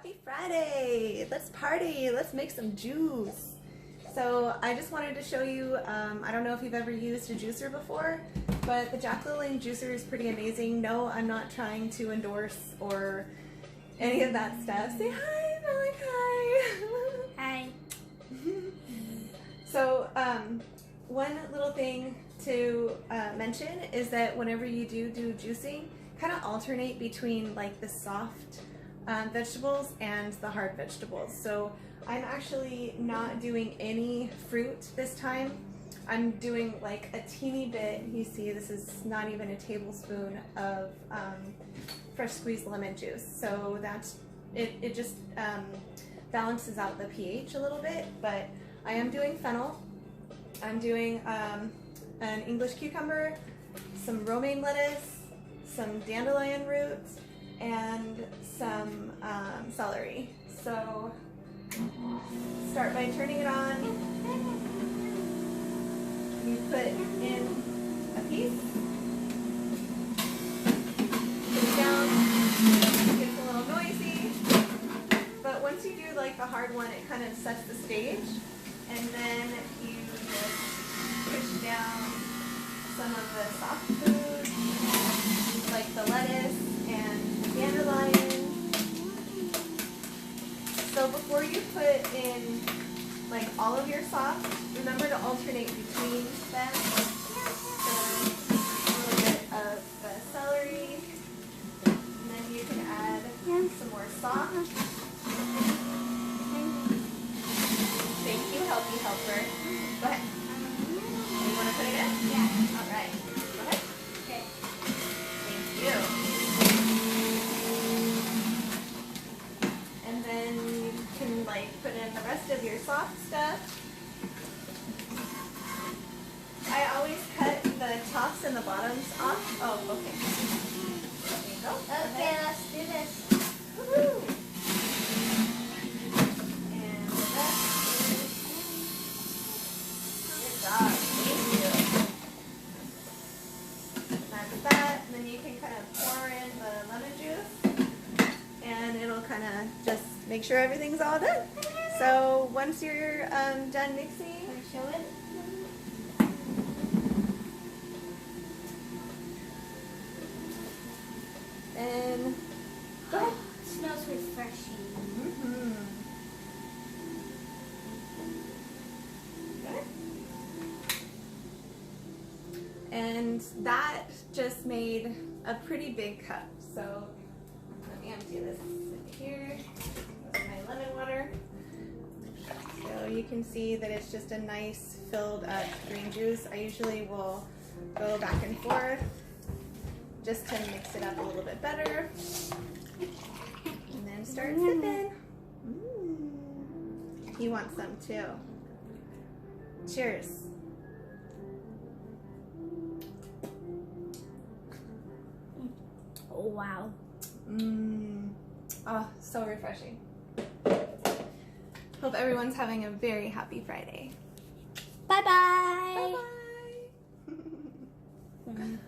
Happy Friday! Let's party! Let's make some juice! So I just wanted to show you, I don't know if you've ever used a juicer before, but the Jack LaLanne juicer is pretty amazing. No, I'm not trying to endorse or any of that stuff. Say hi, Malachi! Hi. So one little thing to mention is that whenever you do juicing, kind of alternate between like the soft vegetables and the hard vegetables. So I'm actually not doing any fruit this time. I'm doing like a teeny bit. You see, this is not even a tablespoon of fresh squeezed lemon juice. So that's it just balances out the pH a little bit. But I am doing fennel. I'm doing an English cucumber, some romaine lettuce, some dandelion roots, and some celery. So start by turning it on. You put in a piece, put it down, it gets a little noisy, but once you do like the hard one, it kind of sets the stage, and then you just push down some of the soft food, like the lettuce and dandelion. So before you put in like all of your sauce, remember to alternate between them. So a little bit of the celery, and then you can add some more sauce. Thank you, healthy helper. Go ahead. You want to put it in? Yeah. All right. Go ahead. Okay. Thank you. And then you can like put in the rest of your soft stuff. I always cut the tops and the bottoms off. Oh, okay. There you go. Okay, let's do this. Woohoo! And the rest is good job. Thank you. That's that. And then you can kind of pour in the lemon juice. And it'll kind of just make sure everything's all done. So once you're done mixing, Can I show it? then go ahead. It smells refreshing. Mm-hmm. Good. And that just made a pretty big cup. So let me empty this here. That's my lemon water. So you can see that it's just a nice filled up green juice. I usually will go back and forth just to mix it up a little bit better. And then start sipping. He wants some too. Cheers. Oh, wow. Oh, so refreshing. Hope everyone's having a very happy Friday. Bye-bye. Bye-bye.